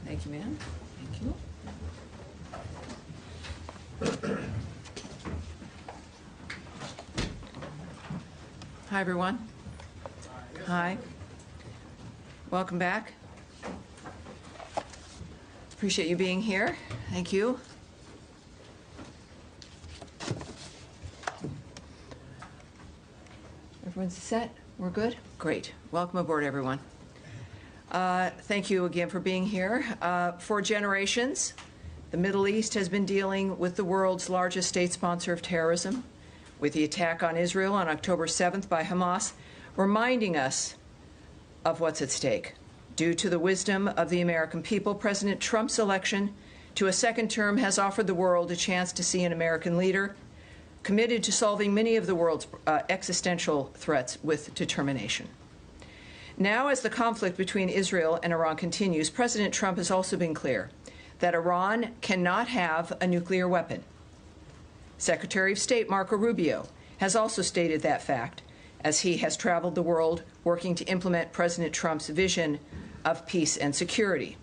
Thank you, ma'am. Thank you. Hi, everyone. Hi. Welcome back. Appreciate you being here. Thank you. Everyone's set? We're good? Great. Welcome aboard, everyone. Thank you again for being here. For generations, the Middle East has been dealing with the world's largest state sponsor of terrorism, with the attack on Israel on October 7th by Hamas, reminding us of what's at stake. Due to the wisdom of the American people, President Trump's election to a second term has offered the world a chance to see an American leader committed to solving many of the world's existential threats with determination. Now, as the conflict between Israel and Iran continues, President Trump has also been clear that Iran cannot have a nuclear weapon. Secretary of State Marco Rubio has also stated that fact as he has traveled the world working to implement President Trump's vision of peace and security.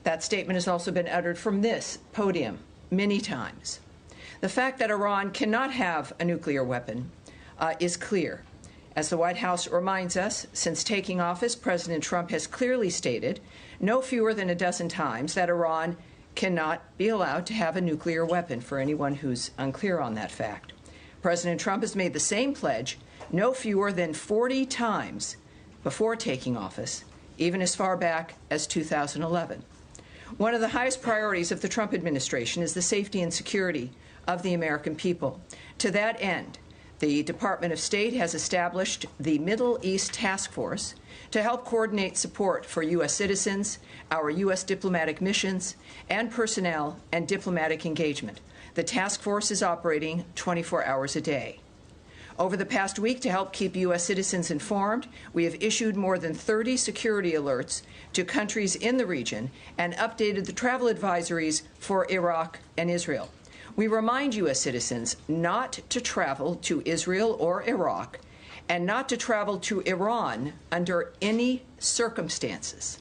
That statement has also been uttered from this podium many times. The fact that Iran cannot have a nuclear weapon is clear. As the White House reminds us, since taking office, President Trump has clearly stated no fewer than a dozen times that Iran cannot be allowed to have a nuclear weapon, for anyone who's unclear on that fact. President Trump has made the same pledge no fewer than 40 times before taking office, even as far back as 2011. One of the highest priorities of the Trump administration is the safety and security of the American people. To that end, the Department of State has established the Middle East Task Force to help coordinate support for U.S. citizens, our U.S. diplomatic missions, and personnel and diplomatic engagement. The task force is operating 24 hours a day. Over the past week, to help keep U.S. citizens informed, we have issued more than 30 security alerts to countries in the region and updated the travel advisories for Iraq and Israel. We remind U.S. citizens not to travel to Israel or Iraq and not to travel to Iran under any circumstances.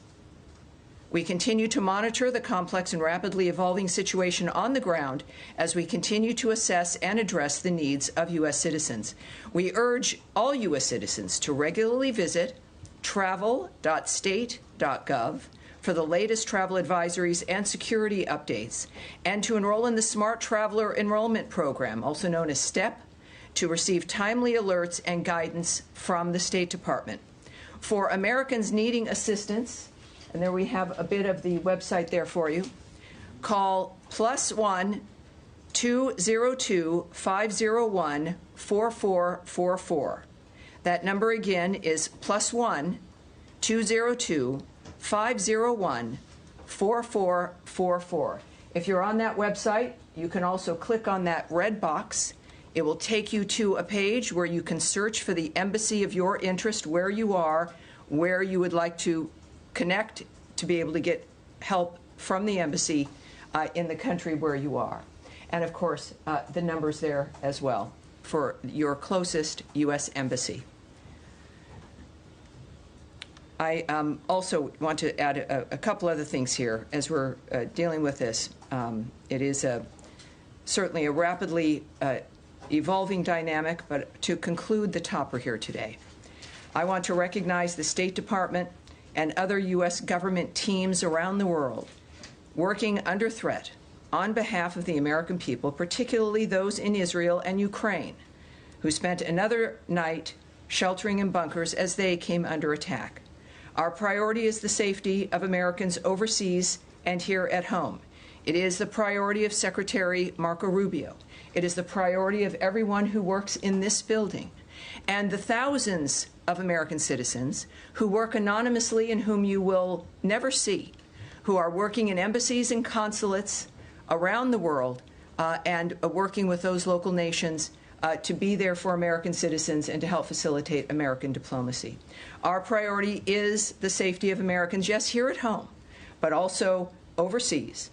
We continue to monitor the complex and rapidly evolving situation on the ground as we continue to assess and address the needs of U.S. citizens. We urge all U.S. citizens to regularly visit travel.state.gov for the latest travel advisories and security updates, and to enroll in the Smart Traveler Enrollment Program, also known as STEP, to receive timely alerts and guidance from the State Department. For Americans needing assistance, and there we have a bit of the website there for you, call +1 202 501 4444. That number again is +1 202 501 4444. If you're on that website, you can also click on that red box. It will take you to a page where you can search for the embassy of your interest, where you are, where you would like to connect to be able to get help from the embassy in the country where you are. And of course, the number's there as well for your closest U.S. embassy. I also want to add a couple other things here as we're dealing with this. It is certainly a rapidly evolving dynamic, but to conclude the topper here today, I want to recognize the State Department and other U.S. government teams around the world working under threat on behalf of the American people, particularly those in Israel and Ukraine, who spent another night sheltering in bunkers as they came under attack. Our priority is the safety of Americans overseas and here at home. It is the priority of Secretary Marco Rubio. It is the priority of everyone who works in this building, and the thousands of American citizens who work anonymously and whom you will never see, who are working in embassies and consulates around the world and working with those local nations to be there for American citizens and to help facilitate American diplomacy. Our priority is the safety of Americans, yes, here at home, but also overseas.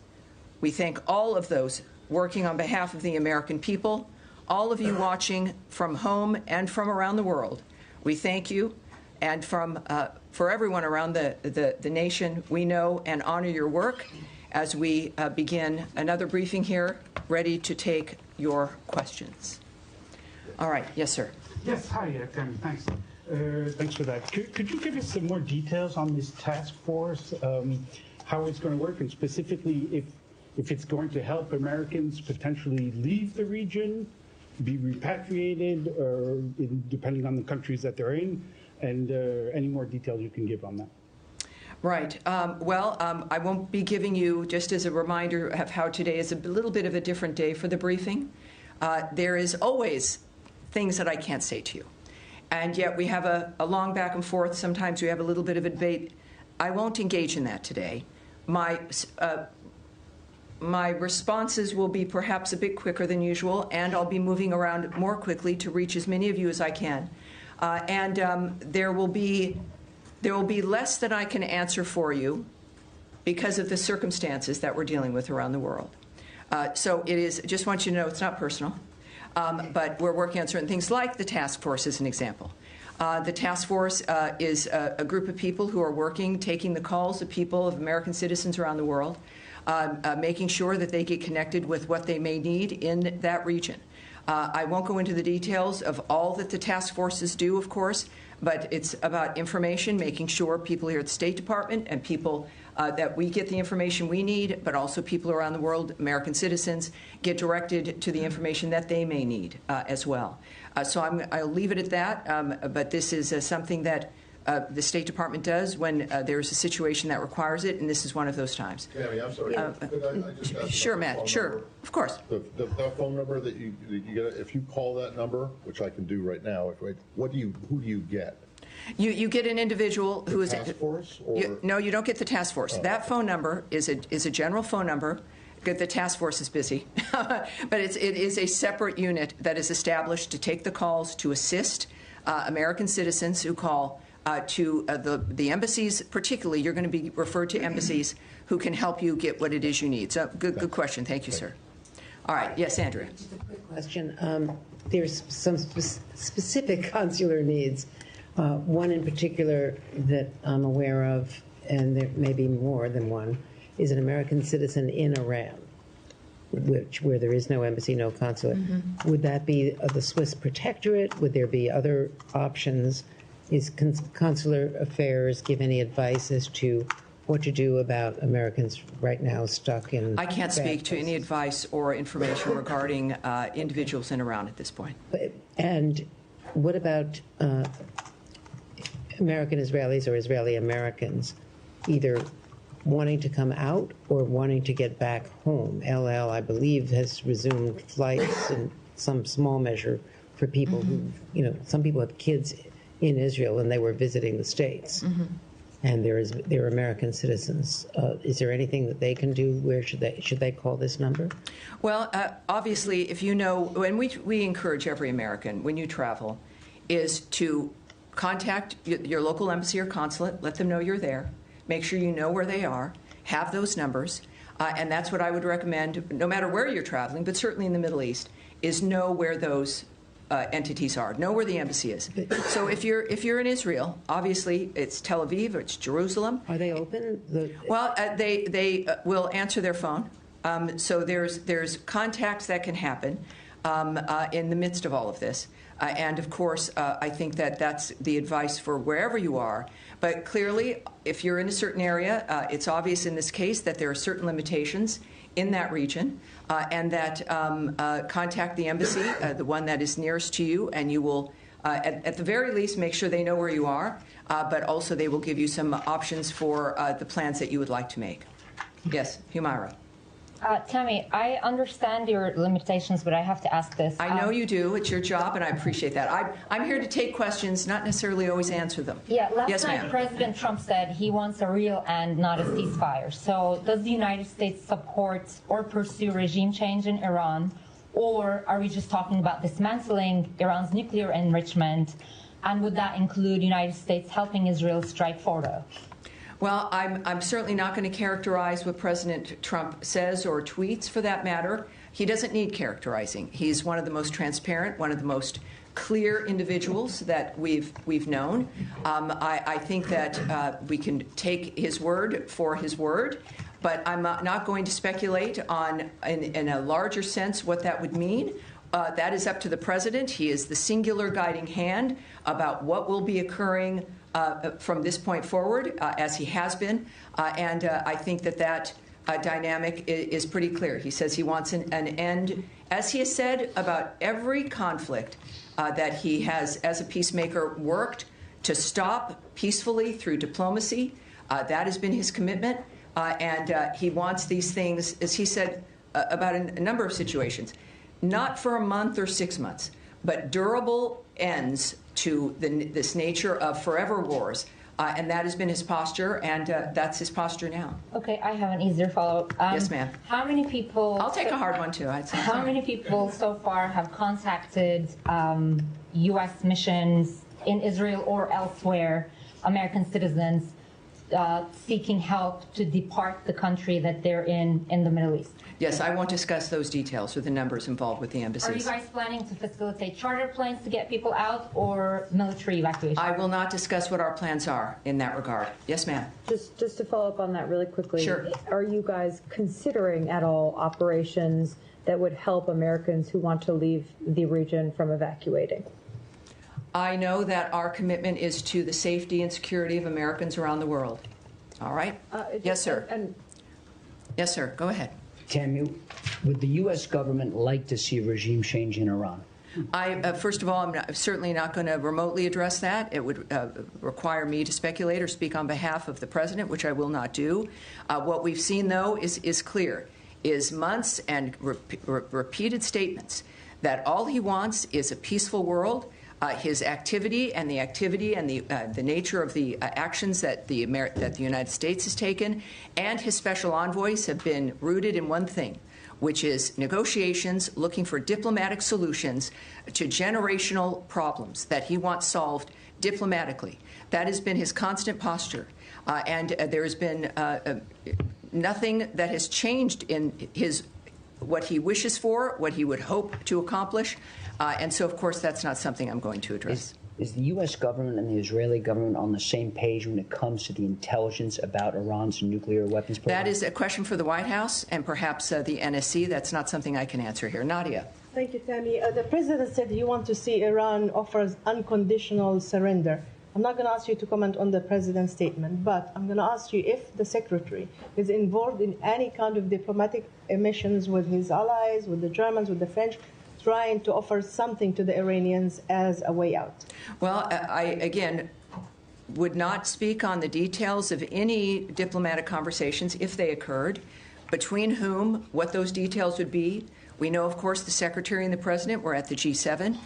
We thank all of those working on behalf of the American people, all of you watching from home and from around the world. We thank you, and from for everyone around the nation, we know and honor your work as we begin another briefing here, ready to take your questions. All right. Yes, sir. Yes. Hi, Tammy. Thanks. Thanks for that. Could you give us some more details on this task force, how it's going to work, and specifically if it's going to help Americans potentially leave the region, be repatriated, or depending on the countries that they're in, and any more details you can give on that? Right. I won't be giving you, just as a reminder of how today is a little bit of a different day for the briefing. There is always things that I can't say to you. And yet we have a long back and forth. Sometimes we have a little bit of a debate. I won't engage in that today. My responses will be perhaps a bit quicker than usual, and I'll be moving around more quickly to reach as many of you as I can. There will be less that I can answer for you because of the circumstances that we're dealing with around the world. So it is, just want you to know, it's not personal, but we're working on certain things like the task force as an example. The task force is a group of people who are working, taking the calls of people, of American citizens around the world, making sure that they get connected with what they may need in that region. I won't go into the details of all that the task forces do, of course, but it's about information, making sure people here at the State Department and people that we get the information we need, but also people around the world, American citizens, get directed to the information that they may need as well. So I'll leave it at that, but this is something that the State Department does when there's a situation that requires it, and this is one of those times. Tammy, I'm sorry. Could I just ask sure, Matt. Sure, number? Of course. That phone number that you get, if you call that number, which I can do right now, who do you get? You get an individual who is task force, or? No, you don't get the task force. Oh. That phone number is a general phone number. The task force is busy, but it is a separate unit that is established to take the calls to assist American citizens who call to the embassies. Particularly, you're going to be referred to embassies who can help you get what it is you need. So good question. Thank you, sir. All right. Yes, Andrea. Just a quick question. There's some specific consular needs. One in particular that I'm aware of, and there may be more than one, is an American citizen in Iran, where there is no embassy, no consulate. Mm-hmm. Would that be the Swiss protectorate? Would there be other options? Is consular affairs give any advice as to what to do about Americans right now stuck in? I can't speak to any advice or information regarding individuals in Iran at this point. And what about American Israelis or Israeli Americans either wanting to come out or wanting to get back home? LL, I believe, has resumed flights in some small measure for people mm-hmm. who, some people have kids in Israel and they were visiting the States. Mm-hmm. And they're American citizens. Is there anything that they can do? Where should they call this number? Well, obviously, if you know, and we encourage every American when you travel, is to contact your local embassy or consulate, let them know you're there, make sure you know where they are, have those numbers, and that's what I would recommend, no matter where you're traveling, but certainly in the Middle East, is know where those entities are, know where the embassy is. So if you're in Israel, obviously it's Tel Aviv or it's Jerusalem. Are they open? Well, they will answer their phone. So there's contacts that can happen in the midst of all of this. And, of course, I think that's the advice for wherever you are. But clearly, if you're in a certain area, it's obvious in this case that there are certain limitations in that region, and that contact the embassy, the one that is nearest to you, and you will, at the very least, make sure they know where you are, but also they will give you some options for the plans that you would like to make. Yes, Humaira. Tammy, I understand your limitations, but I have to ask this. I know you do. It's your job, and I appreciate that. I'm here to take questions, not necessarily always answer them. Yeah, yes, night President Trump said he wants a real end, not a ceasefire. So does the United States support or pursue regime change in Iran, or are we just talking about dismantling Iran's nuclear enrichment, and would that include the United States helping Israel strike Fordo? Well, I'm certainly not going to characterize what President Trump says or tweets, for that matter. He doesn't need characterizing. He's one of the most transparent, one of the most clear individuals that we've known. I think that we can take his word for his word, but I'm not going to speculate on, in a larger sense, what that would mean. That is up to the president. He is the singular guiding hand about what will be occurring from this point forward, as he has been. And I think that dynamic is pretty clear. He says he wants an end, as he has said about every conflict that he has, as a peacemaker, worked to stop peacefully through diplomacy. That has been his commitment. And he wants these things, as he said about a number of situations, not for a month or 6 months, but durable ends to this nature of forever wars. And that has been his posture, and that's his posture now. Okay, I have an easier follow-up. Yes, ma'am. How many people... I'll take a hard one, too. I'd say. How many people so far have contacted U.S. missions in Israel or elsewhere, American citizens, seeking help to depart the country that they're in the Middle East? Yes, I won't discuss those details or the numbers involved with the embassies. Are you guys planning to facilitate charter planes to get people out or military evacuation? I will not discuss what our plans are in that regard. Yes, ma'am. Just to follow up on that really quickly. Sure. Are you guys considering at all operations that would help Americans who want to leave the region from evacuating? I know that our commitment is to the safety and security of Americans around the world. All right? Yes, sir. Yes, sir. Go ahead. Tammy, would the U.S. government like to see a regime change in Iran? First of all, I'm certainly not going to remotely address that. It would require me to speculate or speak on behalf of the president, which I will not do. What we've seen, though, is clear, is months and repeated statements that all he wants is a peaceful world. His activity and the nature of the actions that the United States has taken and his special envoys have been rooted in one thing, which is negotiations, looking for diplomatic solutions to generational problems that he wants solved diplomatically. That has been his constant posture. And there has been nothing that has changed in what he wishes for, what he would hope to accomplish. And so, of course, that's not something I'm going to address. Is the U.S. government and the Israeli government on the same page when it comes to the intelligence about Iran's nuclear weapons program? That is a question for the White House and perhaps the NSC. That's not something I can answer here. Nadia. Thank you, Tammy. The president said you want to see Iran offers unconditional surrender. I'm not going to ask you to comment on the president's statement, but I'm going to ask you if the secretary is involved in any kind of diplomatic missions with his allies, with the Germans, with the French, trying to offer something to the Iranians as a way out. Well, I, again, would not speak on the details of any diplomatic conversations, if they occurred, between whom, what those details would be. We know, of course, the Secretary and the President were at the G7.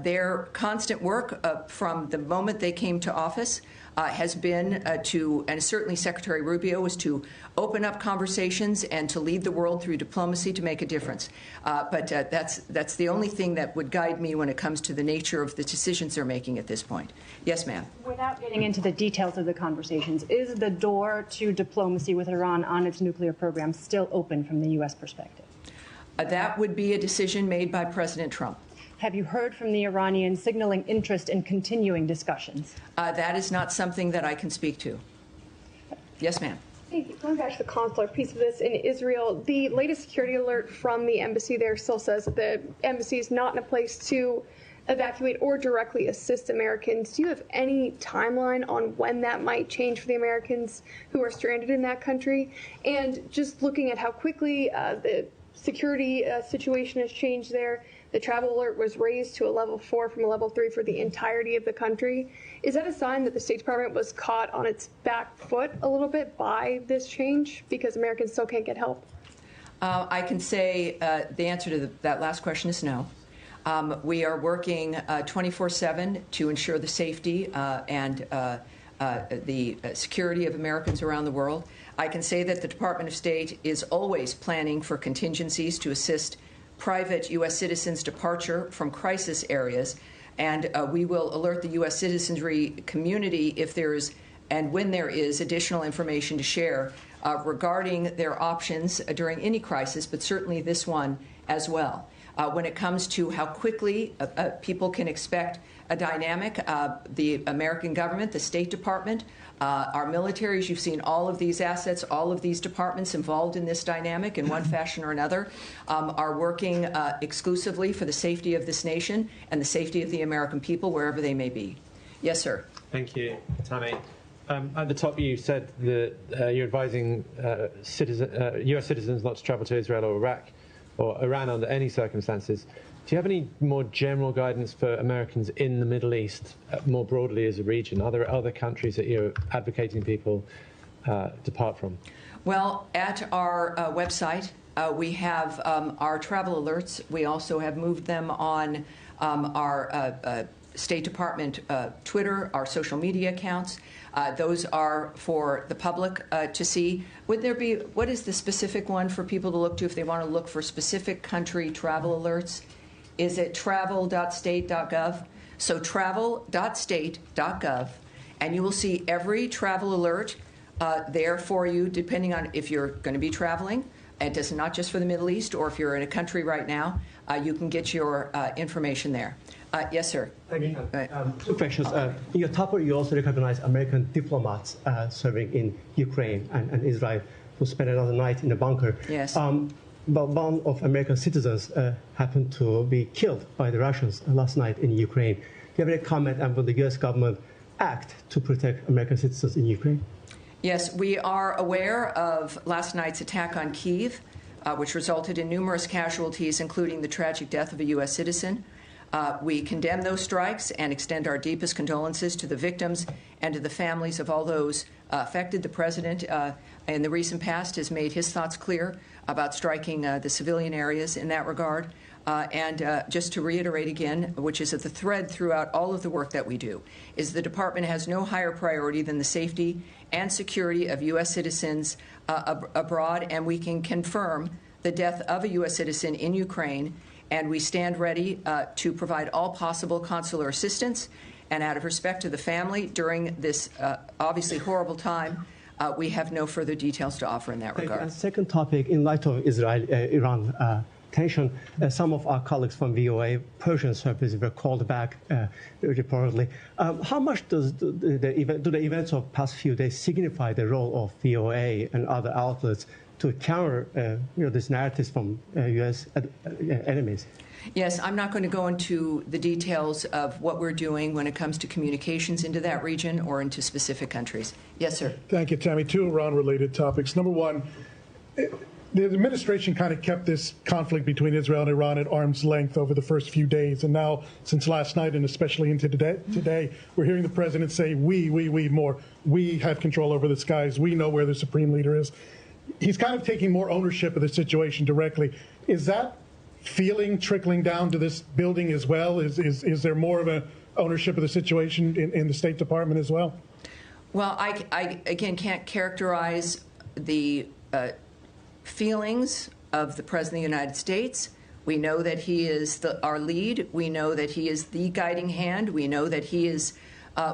Their constant work from the moment they came to office has been to, and certainly Secretary Rubio, was to open up conversations and to lead the world through diplomacy to make a difference. But that's the only thing that would guide me when it comes to the nature of the decisions they're making at this point. Yes, ma'am. Without getting into the details of the conversations, is the door to diplomacy with Iran on its nuclear program still open from the U.S. perspective? That would be a decision made by President Trump. Have you heard from the Iranians signaling interest in continuing discussions? That is not something that I can speak to. Yes, ma'am. Going back to the consular piece of this in Israel, the latest security alert from the embassy there still says that the embassy is not in a place to evacuate or directly assist Americans. Do you have any timeline on when that might change for the Americans who are stranded in that country? And just looking at how quickly the security situation has changed there, the travel alert was raised to a level 4 from a level 3 for the entirety of the country. Is that a sign that the State Department was caught on its back foot a little bit by this change because Americans still can't get help? I can say the answer to that last question is no. We are working 24/7 to ensure the safety and the security of Americans around the world. I can say that the Department of State is always planning for contingencies to assist private U.S. citizens' departure from crisis areas, and we will alert the U.S. citizenry community if there is and when there is additional information to share regarding their options during any crisis, but certainly this one as well. When it comes to how quickly people can expect a dynamic, the American government, the State Department, our militaries, you've seen all of these assets, all of these departments involved in this dynamic in one fashion or another, are working exclusively for the safety of this nation and the safety of the American people, wherever they may be. Yes, sir. Thank you, Tammy. At the top, you said that you're advising U.S. citizens not to travel to Israel or Iraq or Iran under any circumstances. Do you have any more general guidance for Americans in the Middle East, more broadly as a region? Are there other countries that you're advocating people depart from? Well, at our website, we have our travel alerts. We also have moved them on our State Department Twitter, our social media accounts. Those are for the public to see. Would there be, what is the specific one for people to look to if they want to look for specific country travel alerts? Is it travel.state.gov? So travel.state.gov, and you will see every travel alert there for you, depending on if you're going to be traveling. It is not just for the Middle East, or if you're in a country right now, you can get your information there. Yes, sir. Thank you. Two questions. In your topper, you also recognize American diplomats serving in Ukraine and Israel who spent another night in a bunker. Yes. But one of American citizens happened to be killed by the Russians last night in Ukraine. Do you have any comment on will the U.S. government act to protect American citizens in Ukraine? Yes, we are aware of last night's attack on Kyiv, which resulted in numerous casualties, including the tragic death of a U.S. citizen. We condemn those strikes and extend our deepest condolences to the victims and to the families of all those affected. The President, in the recent past, has made his thoughts clear about striking the civilian areas in that regard. And just to reiterate again, which is at the thread throughout all of the work that we do, is the Department has no higher priority than the safety and security of U.S. citizens abroad, and we can confirm the death of a U.S. citizen in Ukraine, and we stand ready to provide all possible consular assistance. And out of respect to the family during this obviously horrible time, we have no further details to offer in that regard. And second topic, in light of Israel-Iran tension, some of our colleagues from VOA Persian services were called back reportedly. How much do the events of past few days signify the role of VOA and other outlets to counter these narratives from U.S. enemies? Yes, I'm not going to go into the details of what we're doing when it comes to communications into that region or into specific countries. Yes, sir. Thank you, Tammy. Two Iran-related topics. Number one, the administration kind of kept this conflict between Israel and Iran at arm's length over the first few days. And now, since last night and especially into today, we're hearing the president say, we more. We have control over the skies. We know where the supreme leader is. He's kind of taking more ownership of the situation directly. Is that feeling trickling down to this building as well? Is there more of an ownership of the situation in the State Department as well? Well, I again, can't characterize the feelings of the President of the United States. We know that he is our lead. We know that he is the guiding hand. We know that he is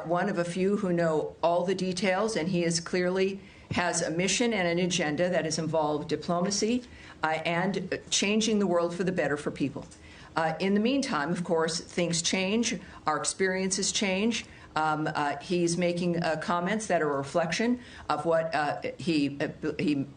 one of a few who know all the details, and he is clearly has a mission and an agenda that has involved diplomacy and changing the world for the better for people. In the meantime, of course, things change. Our experiences change. He's making comments that are a reflection of what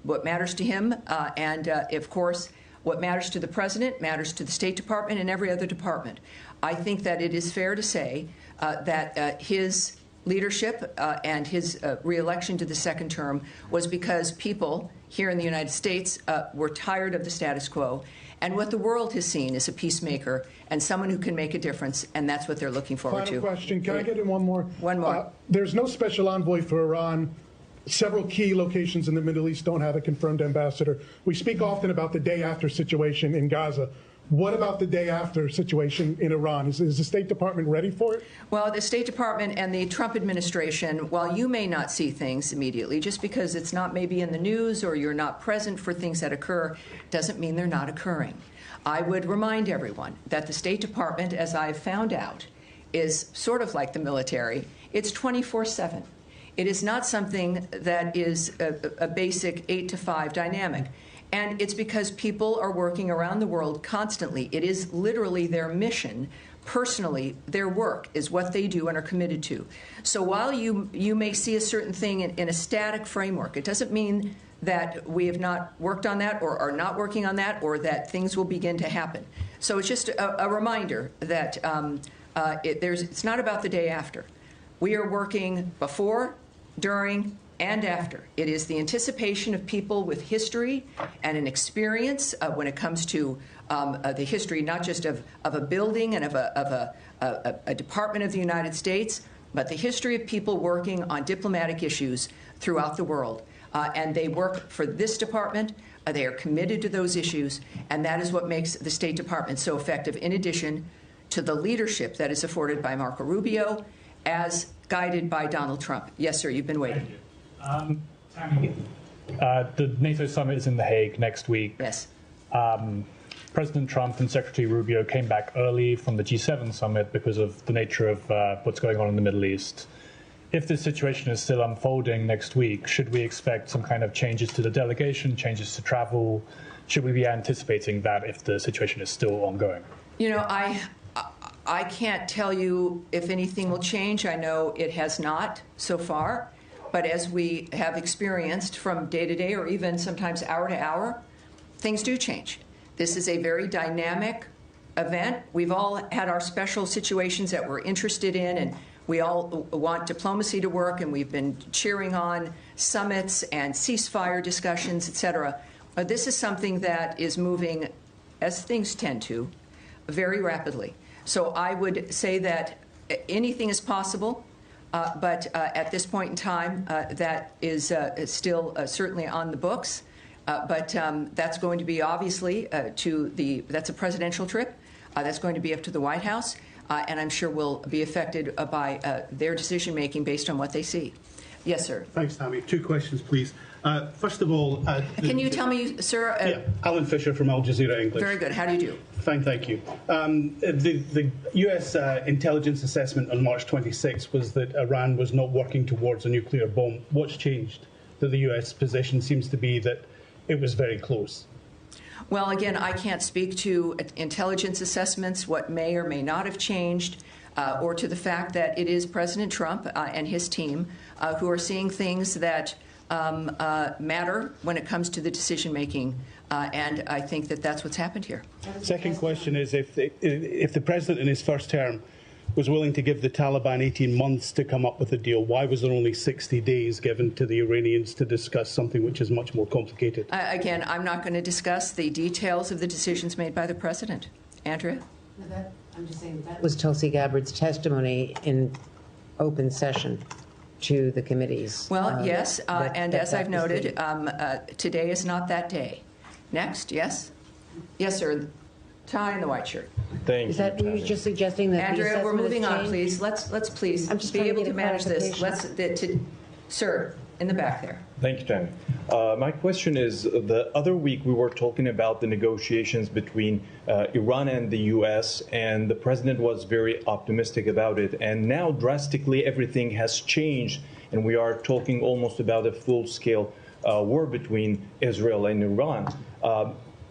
what matters to him, and of course, what matters to the President matters to the State Department and every other department. I think that it is fair to say that his leadership and his re-election to the second term was because people here in the United States were tired of the status quo. And what the world has seen is a peacemaker and someone who can make a difference, and that's what they're looking forward to. Final question. Can I get in one more? One more. There's no special envoy for Iran. Several key locations in the Middle East don't have a confirmed ambassador. We speak often about the day-after situation in Gaza. What about the day-after situation in Iran? Is the State Department ready for it? Well, the State Department and the Trump administration, while you may not see things immediately, just because it's not maybe in the news or you're not present for things that occur, doesn't mean they're not occurring. I would remind everyone that the State Department, as I've found out, is sort of like the military. It's 24/7. It is not something that is a basic 8 to 5 dynamic. And it's because people are working around the world constantly. It is literally their mission. Personally, their work is what they do and are committed to. So while you may see a certain thing in a static framework, it doesn't mean that we have not worked on that or are not working on that or that things will begin to happen. So it's just a reminder that it's not about the day after. We are working before, during, and after. It is the anticipation of people with history and an experience when it comes to the history, not just of a building and of a department of the United States, but the history of people working on diplomatic issues throughout the world. And they work for this department. They are committed to those issues, and that is what makes the State Department so effective, in addition to the leadership that is afforded by Marco Rubio, as guided by Donald Trump. Yes, sir, you've been waiting. Tammy, the NATO summit is in The Hague next week. Yes. President Trump and Secretary Rubio came back early from the G7 summit because of the nature of what's going on in the Middle East. If this situation is still unfolding next week, should we expect some kind of changes to the delegation, changes to travel? Should we be anticipating that if the situation is still ongoing? You know, I can't tell you if anything will change. I know it has not so far. But as we have experienced from day to day or even sometimes hour to hour, things do change. This is a very dynamic event. We've all had our special situations that we're interested in, and we all want diplomacy to work, and we've been cheering on summits and ceasefire discussions, et cetera. This is something that is moving, as things tend to, very rapidly. So I would say that anything is possible. But at this point in time, that is still certainly on the books. But that's going to be obviously that's a presidential trip. That's going to be up to the White House. And I'm sure will be affected by their decision making based on what they see. Yes, sir. Thanks, Tammy. 2 questions, please. First of all, can you tell me, sir? Yeah, Alan Fisher from Al Jazeera English. Very good. How do you do? Fine, thank you. The U.S. intelligence assessment on March 26 was that Iran was not working towards a nuclear bomb. What's changed? That the U.S. position seems to be that it was very close. Well, again, I can't speak to intelligence assessments, what may or may not have changed, or to the fact that it is President Trump and his team who are seeing things that matter when it comes to the decision-making, and I think that that's what's happened here. Second question is, if the president in his first term was willing to give the Taliban 18 months to come up with a deal, why was there only 60 days given to the Iranians to discuss something which is much more complicated? Again, I'm not going to discuss the details of the decisions made by the president. Andrea? I'm just saying that was Tulsi Gabbard's testimony in open session to the committees. Well, yes, and as I've noted, today is not that day. Next, yes? Yes, sir. Tie in the white shirt. Thank you. Is that you just suggesting that Andrea, we're moving on, please. Let's please be able to manage this. Sir, in the back there. Thank you, Tammy. My question is, the other week we were talking about the negotiations between Iran and the U.S., and the president was very optimistic about it. And now drastically everything has changed, and we are talking almost about a full-scale war between Israel and Iran.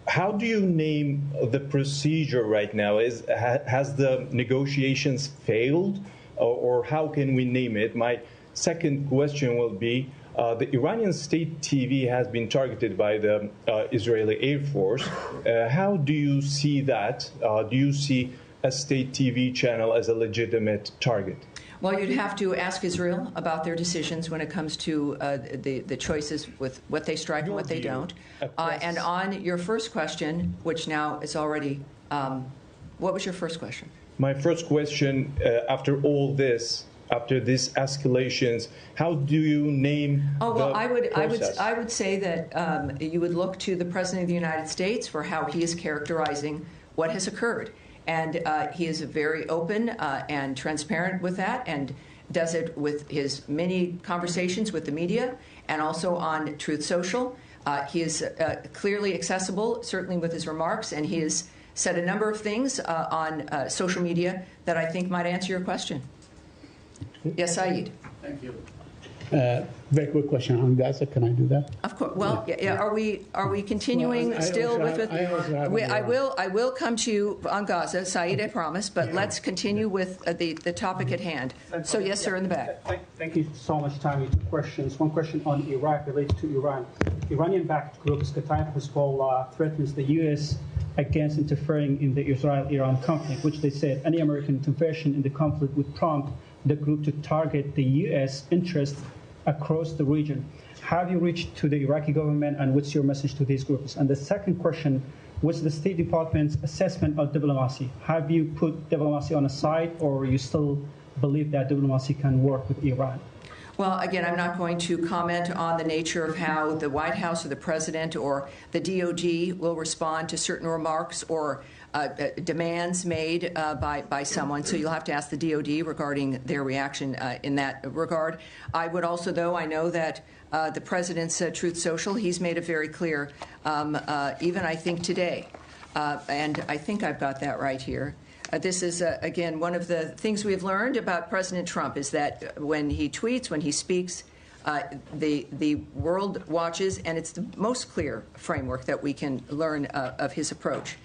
How do you name the procedure right now? Has the negotiations failed, or how can we name it? My second question will be, the Iranian state TV has been targeted by the Israeli Air Force. How do you see that? Do you see a state TV channel as a legitimate target? Well, you'd have to ask Israel about their decisions when it comes to the choices with what they strike and what they don't. And on your first question, which now is already, what was your first question? My first question, after all this, after these escalations, how do you name well, the I would say that you would look to the President of the United States for how he is characterizing what has occurred. And he is very open and transparent with that, and does it with his many conversations with the media and also on Truth Social. He is clearly accessible, certainly with his remarks, and he has said a number of things on social media that I think might answer your question. Yes, Saeed. Thank you. Very quick question on Gaza. Can I do that? Of course. Well, yeah, are we continuing still with it? I will come to you on Gaza, Saeed, I promise, but let's continue with the topic at hand. So, yes, sir, in the back. Thank you so much, Tammy. Two questions. One question on Iraq related to Iran. Iranian-backed group Kataib Hezbollah threatens the U.S. against interfering in the Israel-Iran conflict, which they said any American intervention in the conflict would prompt the group to target the U.S. interests across the region. Have you reached to the Iraqi government, and what's your message to these groups? And the second question, what's the State Department's assessment of diplomacy? Have you put diplomacy on a side, or you still believe that diplomacy can work with Iran? Well, again, I'm not going to comment on the nature of how the White House or the President or the DOD will respond to certain remarks or demands made by someone. So you'll have to ask the DOD regarding their reaction in that regard. I would also, though, I know that the President's Truth Social, he's made it very clear, even I think today, and I think I've got that right here. This is, again, one of the things we've learned about President Trump is that when he tweets, when he speaks, the world watches, and it's the most clear framework that we can learn of his approach.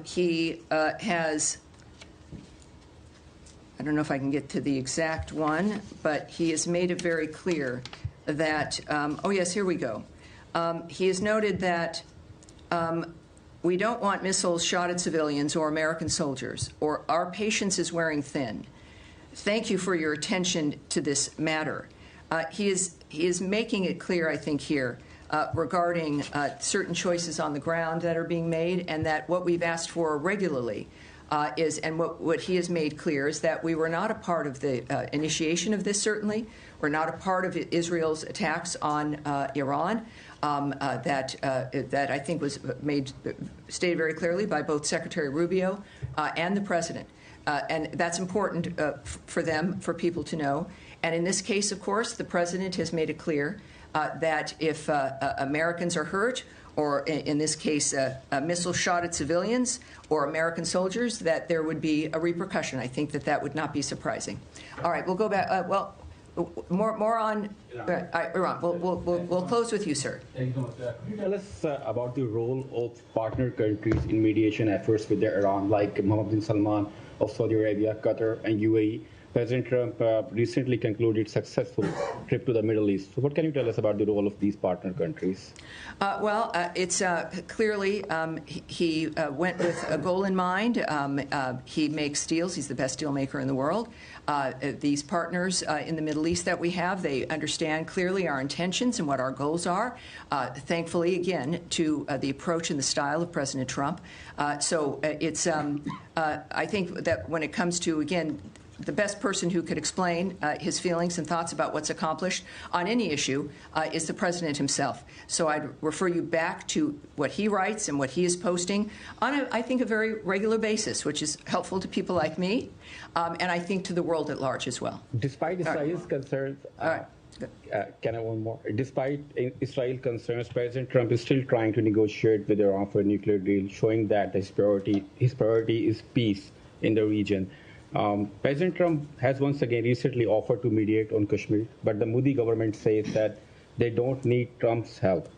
He has, I don't know if I can get to the exact one, but he has made it very clear that, oh, yes, here we go. He has noted that we don't want missiles shot at civilians or American soldiers, or our patience is wearing thin. Thank you for your attention to this matter. He is making it clear, I think, here regarding certain choices on the ground that are being made, and that what we've asked for regularly is, and what he has made clear is that we were not a part of the initiation of this, certainly. We're not a part of Israel's attacks on Iran. That I think was stated very clearly by both Secretary Rubio and the President. And that's important for them, for people to know. And in this case, of course, the President has made it clear that if Americans are hurt, or in this case, a missile shot at civilians or American soldiers, that there would be a repercussion. I think that would not be surprising. All right, we'll go back. More on Iran. We'll close with you, sir. Thank you so much. Could you tell us about the role of partner countries in mediation efforts with Iran, like Mohammed bin Salman of Saudi Arabia, Qatar, and UAE? President Trump recently concluded successful trip to the Middle East. So what can you tell us about the role of these partner countries? It's clearly he went with a goal in mind. He makes deals. He's the best deal maker in the world. These partners in the Middle East that we have, they understand clearly our intentions and what our goals are. Thankfully, again, to the approach and the style of President Trump. So it's, I think that when it comes to, again, the best person who could explain his feelings and thoughts about what's accomplished on any issue is the President himself. So I'd refer you back to what he writes and what he is posting on, I think, a very regular basis, which is helpful to people like me, and I think to the world at large as well. Despite Israel's concerns, can I one more? Despite Israel concerns, President Trump is still trying to negotiate with Iran for a nuclear deal, showing that his priority is peace in the region. President Trump has once again recently offered to mediate on Kashmir, but the Modi government says that they don't need Trump's help.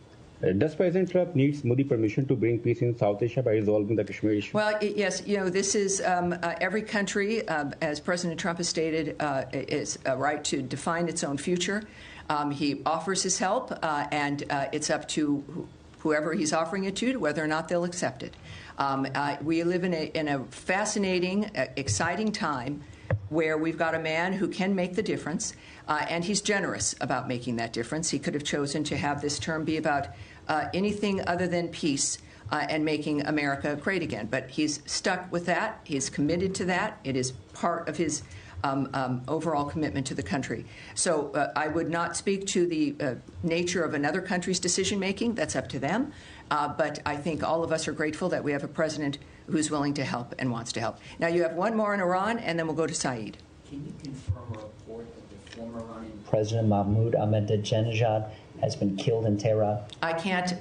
Does President Trump need Modi permission to bring peace in South Asia by resolving the Kashmir issue? Well, yes, this is every country, as President Trump has stated, is a right to define its own future. He offers his help, and it's up to whoever he's offering it to whether or not they'll accept it. We live in a fascinating, exciting time where we've got a man who can make the difference, and he's generous about making that difference. He could have chosen to have this term be about anything other than peace and making America great again. But he's stuck with that. He's committed to that. It is part of his overall commitment to the country. So I would not speak to the nature of another country's decision-making. That's up to them. But I think all of us are grateful that we have a president who's willing to help and wants to help. Now, you have one more in Iran, and then we'll go to Saeed. Can you confirm a report that the former Iranian President Mahmoud Ahmadinejad has been killed in Tehran? I can't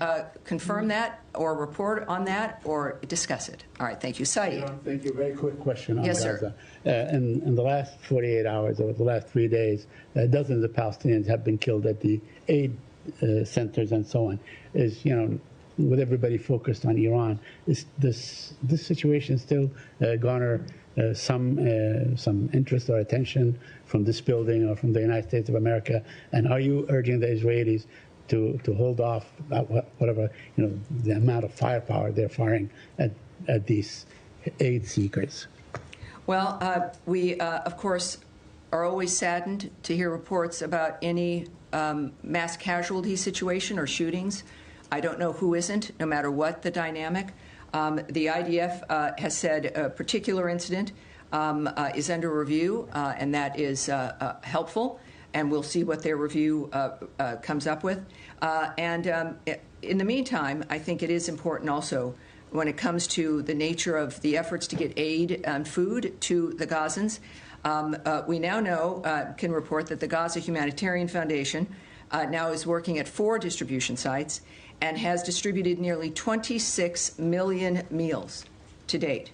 confirm that or report on that or discuss it. All right, thank you. Saeed. Thank you. Very quick question on Yes, Gaza. sir. In the last 48 hours, or the last 3 days, dozens of Palestinians have been killed at the aid centers and so on. With everybody focused on Iran, is this situation still garner some interest or attention from this building or from the United States of America? And are you urging the Israelis to hold off whatever the amount of firepower they're firing at these aid seekers? Well, we of course are always saddened to hear reports about any mass casualty situation or shootings. I don't know who isn't, no matter what the dynamic. The IDF has said a particular incident is under review, and that is helpful, and we'll see what their review comes up with. In the meantime, I think it is important also when it comes to the nature of the efforts to get aid and food to the Gazans. We now know, can report that the Gaza Humanitarian Foundation now is working at 4 distribution sites and has distributed nearly 26 million meals to date.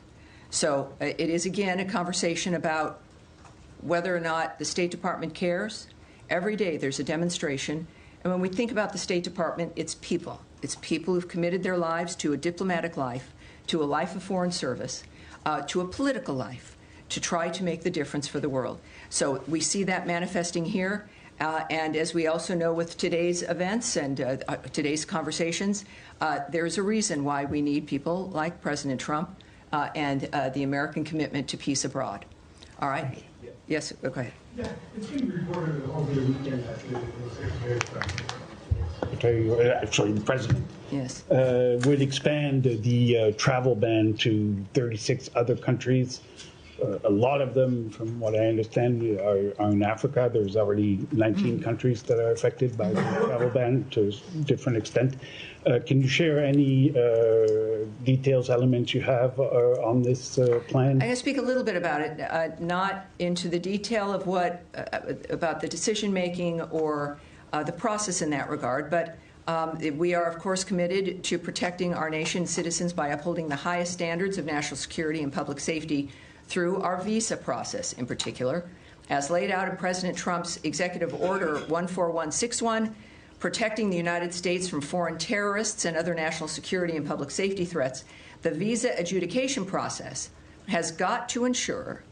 So it is, again, a conversation about whether or not the State Department cares. Every day there's a demonstration. And when we think about the State Department, it's people. It's people who've committed their lives to a diplomatic life, to a life of foreign service, to a political life, to try to make the difference for the world. So we see that manifesting here. And as we also know with today's events and today's conversations, there's a reason why we need people like President Trump and the American commitment to peace abroad. All right? Yes, go ahead. Yeah, it's been reported over the weekend that the President yes. Would expand the travel ban to 36 other countries. A lot of them, from what I understand, are in Africa. There's already 19 countries that are affected by the travel ban to a different extent. Can you share any details, elements you have on this plan? I'm going to speak a little bit about it, not into the detail of what about the decision-making or the process in that regard, but we are, of course, committed to protecting our nation's citizens by upholding the highest standards of national security and public safety through our visa process in particular, as laid out in President Trump's Executive Order 14161, protecting the United States from foreign terrorists and other national security and public safety threats. The visa adjudication process has got to ensure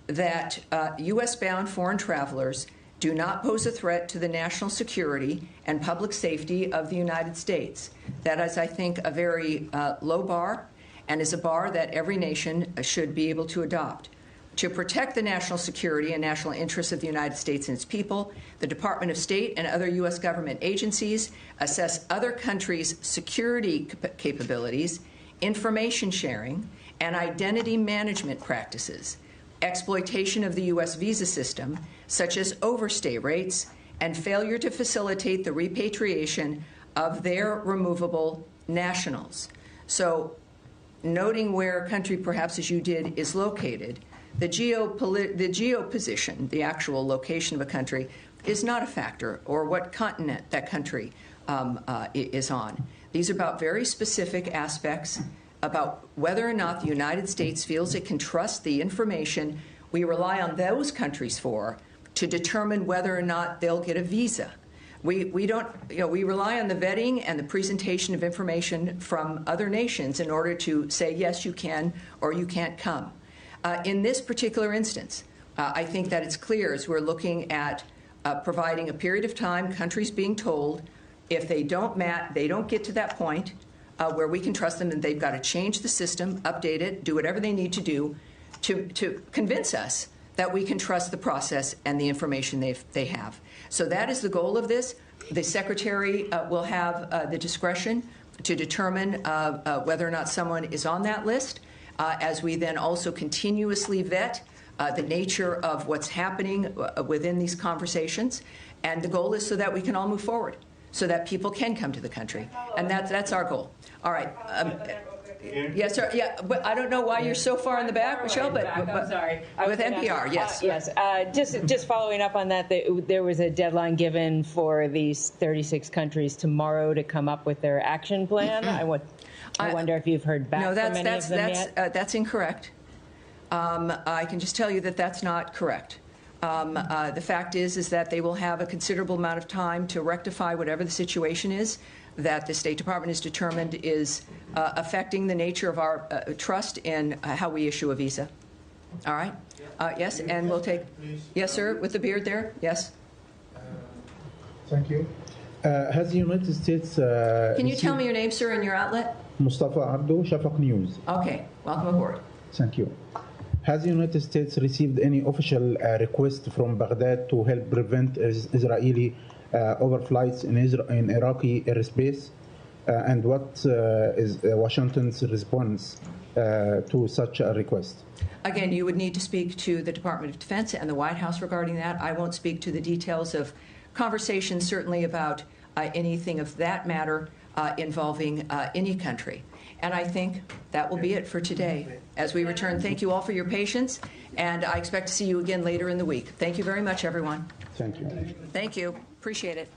that U.S.-bound foreign travelers do not pose a threat to the national security and public safety of the United States. That is, I think, a very low bar, and is a bar that every nation should be able to adopt. To protect the national security and national interests of the United States and its people, the Department of State and other U.S. government agencies assess other countries' security capabilities, information sharing, and identity management practices, exploitation of the U.S. visa system, such as overstay rates, and failure to facilitate the repatriation of their removable nationals. So, noting where a country, perhaps as you did, is located, the geoposition, the actual location of a country, is not a factor, or what continent that country is on. These are about very specific aspects about whether or not the United States feels it can trust the information we rely on those countries for to determine whether or not they'll get a visa. We don't, we rely on the vetting and the presentation of information from other nations in order to say, yes, you can, or you can't come. In this particular instance, I think that it's clear as we're looking at providing a period of time, countries being told if they don't get to that point where we can trust them, and they've got to change the system, update it, do whatever they need to do to convince us that we can trust the process and the information they have. So that is the goal of this. The Secretary will have the discretion to determine whether or not someone is on that list, as we then also continuously vet the nature of what's happening within these conversations. And the goal is so that we can all move forward, so that people can come to the country. And that's our goal. All right. Yes, sir. Yeah, but I don't know why you're so far in the back, Michelle. But I'm sorry. With NPR, yes. Yes. Just following up on that, there was a deadline given for these 36 countries tomorrow to come up with their action plan. I wonder if you've heard back from any of them yet. That's incorrect. I can just tell you that that's not correct. The fact is that they will have a considerable amount of time to rectify whatever the situation is that the State Department is determined is affecting the nature of our trust in how we issue a visa. All right? Yes, and we'll take... Yes, sir, with the beard there? Yes. Thank you. Has the United States... Can you tell me your name, sir, and your outlet? Mustafa Abdo, Shafaq News. Okay, welcome aboard. Thank you. Has the United States received any official request from Baghdad to help prevent Israeli overflights in Iraqi airspace? And what is Washington's response to such a request? Again, you would need to speak to the Department of Defense and the White House regarding that. I won't speak to the details of conversations, certainly about anything of that matter involving any country. And I think that will be it for today. As we return, thank you all for your patience, and I expect to see you again later in the week. Thank you very much, everyone. Thank you. Thank you. Appreciate it.